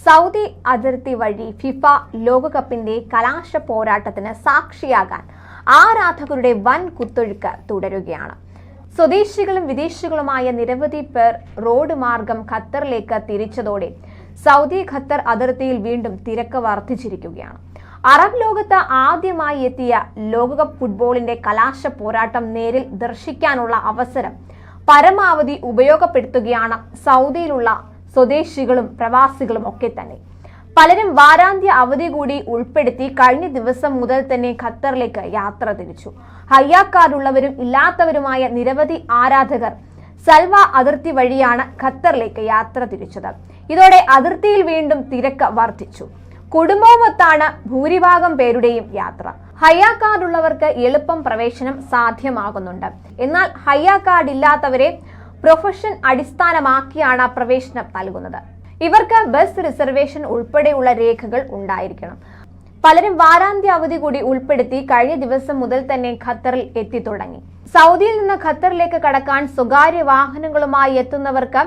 Saudi അതിർത്തി വഴി FIFA ലോകകപ്പിന്റെ കലാശ പോരാട്ടത്തിന് സാക്ഷിയാകാൻ ആരാധകരുടെ വൻ കുത്തൊഴുക്ക് തുടരുകയാണ്. സ്വദേശികളും വിദേശികളുമായ നിരവധി പേർ റോഡ് മാർഗം ഖത്തറിലേക്ക് തിരിച്ചതോടെ സൗദി ഖത്തർ അതിർത്തിയിൽ വീണ്ടും തിരക്ക് വർദ്ധിച്ചിരിക്കുകയാണ്. അറബ് ലോകത്ത് ആദ്യമായി എത്തിയ ലോകകപ്പ് ഫുട്ബോളിന്റെ കലാശ പോരാട്ടം നേരിൽ ദർശിക്കാനുള്ള അവസരം പരമാവധി ഉപയോഗപ്പെടുത്തുകയാണ് സൗദിയിലുള്ള സ്വദേശികളും പ്രവാസികളും ഒക്കെ തന്നെ. പലരും വാരാന്ത്യ അവധി കൂടി ഉൾപ്പെടുത്തി കഴിഞ്ഞ ദിവസം മുതൽ തന്നെ ഖത്തറിലേക്ക് യാത്ര തിരിച്ചു. ഹയ്യ കാർഡുള്ളവരും ഇല്ലാത്തവരുമായ നിരവധി ആരാധകർ സൽവ അതിർത്തി വഴിയാണ് ഖത്തറിലേക്ക് യാത്ര തിരിച്ചത്. ഇതോടെ അതിർത്തിയിൽ വീണ്ടും തിരക്ക് വർദ്ധിച്ചു. കുടുംബവുമൊത്താണ് ഭൂരിഭാഗം പേരുടെയും യാത്ര. ഹയ്യ കാർഡുള്ളവർക്ക് എളുപ്പം പ്രവേശനം സാധ്യമാകുന്നുണ്ട്. എന്നാൽ ഹയ്യ കാർഡ് ഇല്ലാത്തവരെ പ്രൊഫഷൻ അടിസ്ഥാനമാക്കിയാണ് പ്രവേശനം നൽകുന്നത്. ഇവർക്ക് ബസ് റിസർവേഷൻ ഉൾപ്പെടെയുള്ള രേഖകൾ ഉണ്ടായിരിക്കണം. പലരും വാരാന്ത്യ അവധി കൂടി ഉൾപ്പെടുത്തി കഴിഞ്ഞ ദിവസം മുതൽ തന്നെ ഖത്തറിൽ എത്തി തുടങ്ങി. സൗദിയിൽ നിന്ന് ഖത്തറിലേക്ക് കടക്കാൻ സ്വകാര്യ വാഹനങ്ങളുമായി എത്തുന്നവർക്ക്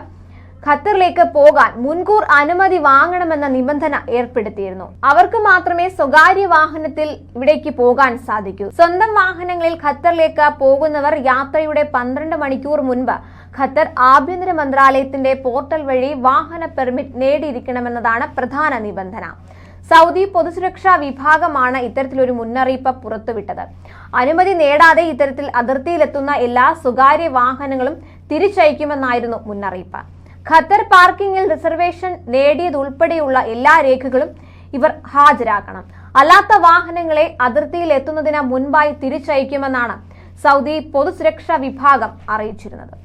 ഖത്തറിലേക്ക് പോകാൻ മുൻകൂർ അനുമതി വാങ്ങണമെന്ന നിബന്ധന ഏർപ്പെടുത്തിയിരുന്നു. അവർക്ക് മാത്രമേ സ്വകാര്യ വാഹനത്തിൽ ഇവിടേക്ക് പോകാൻ സാധിക്കൂ. സ്വന്തം വാഹനങ്ങളിൽ ഖത്തറിലേക്ക് പോകുന്നവർ യാത്രയുടെ 12 മണിക്കൂർ മുൻപ് ഖത്തർ ആഭ്യന്തര മന്ത്രാലയത്തിന്റെ പോർട്ടൽ വഴി വാഹന പെർമിറ്റ് നേടിയിരിക്കണമെന്നതാണ് പ്രധാന നിബന്ധന. സൗദി പൊതുസുരക്ഷാ വിഭാഗമാണ് ഇത്തരത്തിലൊരു മുന്നറിയിപ്പ് പുറത്തുവിട്ടത്. അനുമതി നേടാതെ ഇത്തരത്തിൽ അതിർത്തിയിലെത്തുന്ന എല്ലാ സ്വകാര്യ വാഹനങ്ങളും തിരിച്ചയക്കുമെന്നായിരുന്നു മുന്നറിയിപ്പ്. ഖത്തർ പാർക്കിംഗിൽ റിസർവേഷൻ നേടിയതുൾപ്പെടെയുള്ള എല്ലാ രേഖകളും ഇവർ ഹാജരാക്കണം. അല്ലാത്ത വാഹനങ്ങളെ അതിർത്തിയിൽ എത്തുന്നതിന് മുൻപായി തിരിച്ചയക്കുമെന്നാണ് സൗദി പൊതുസുരക്ഷാ വിഭാഗം അറിയിച്ചിരുന്നത്.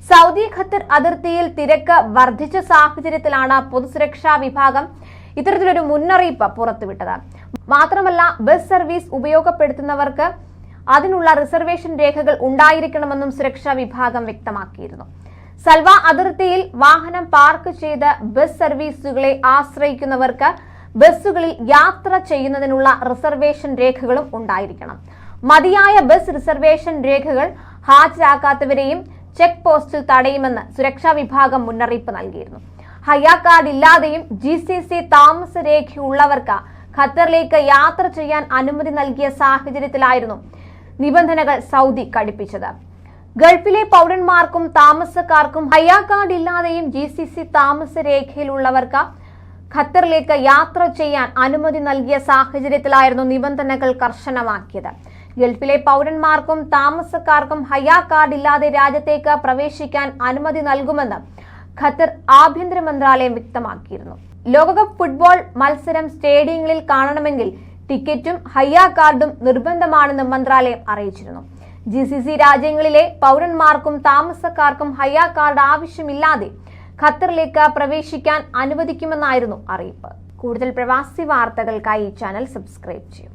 സൗദി ഖത്തർ അതിർത്തിയിൽ തിരക്ക് വർദ്ധിച്ച സാഹചര്യത്തിലാണ് പൊതുസുരക്ഷാ വിഭാഗം ഇത്തരത്തിലൊരു മുന്നറിയിപ്പ് പുറത്തുവിട്ടത്. മാത്രമല്ല, ബസ് സർവീസ് ഉപയോഗപ്പെടുത്തുന്നവർക്ക് അതിനുള്ള റിസർവേഷൻ രേഖകൾ ഉണ്ടായിരിക്കണമെന്നും സുരക്ഷാ വിഭാഗം വ്യക്തമാക്കിയിരുന്നു. സൽവ അതിർത്തിയിൽ വാഹനം പാർക്ക് ചെയ്ത് ബസ് സർവീസുകളെ ആശ്രയിക്കുന്നവർക്ക് ബസ്സുകളിൽ യാത്ര ചെയ്യുന്നതിനുള്ള റിസർവേഷൻ രേഖകളും ഉണ്ടായിരിക്കണം. മതിയായ ബസ് റിസർവേഷൻ രേഖകൾ ഹാജരാക്കാത്തവരെയും ചെക്ക് പോസ്റ്റിൽ തടയുമെന്ന് സുരക്ഷാ വിഭാഗം മുന്നറിയിപ്പ് നൽകിയിരുന്നു. ഹയ്യ കാർഡ് ഇല്ലാതെയും GCC താമസ രേഖയുള്ളവർക്ക് ഖത്തറിലേക്ക് യാത്ര ചെയ്യാൻ അനുമതി നൽകിയ സാഹചര്യത്തിലായിരുന്നു നിബന്ധനകൾ സൗദി കടുപ്പിച്ചത്. ഗൾഫിലെ പൗരന്മാർക്കും താമസക്കാർക്കും ഹയ്യ കാർഡ് ഇല്ലാതെയും GCC താമസ രേഖയിലുള്ളവർക്ക് ഖത്തറിലേക്ക് യാത്ര ചെയ്യാൻ അനുമതി നൽകിയ സാഹചര്യത്തിലായിരുന്നു നിബന്ധനകൾ കർശനമാക്കിയത്. ഗൾഫിലെ പൗരന്മാർക്കും താമസക്കാർക്കും ഹയ്യ കാർഡ് ഇല്ലാതെ രാജ്യത്തേക്ക് പ്രവേശിക്കാൻ അനുമതി നൽകുമെന്ന് ഖത്തർ ആഭ്യന്തര മന്ത്രാലയം വ്യക്തമാക്കിയിരുന്നു. ലോകകപ്പ് ഫുട്ബോൾ മത്സരം സ്റ്റേഡിയങ്ങളിൽ കാണണമെങ്കിൽ ടിക്കറ്റും ഹയ്യ കാർഡും നിർബന്ധമാണെന്ന് മന്ത്രാലയം അറിയിച്ചിരുന്നു. GCC രാജ്യങ്ങളിലെ പൗരന്മാർക്കും താമസക്കാർക്കും ഹയ്യ കാർഡ് ആവശ്യമില്ലാതെ ഖത്തറിലേക്ക് പ്രവേശിക്കാൻ അനുവദിക്കുമെന്നായിരുന്നു അറിയിപ്പ്. കൂടുതൽ പ്രവാസി വാർത്തകൾക്കായി ഈ ചാനൽ സബ്സ്ക്രൈബ് ചെയ്യും.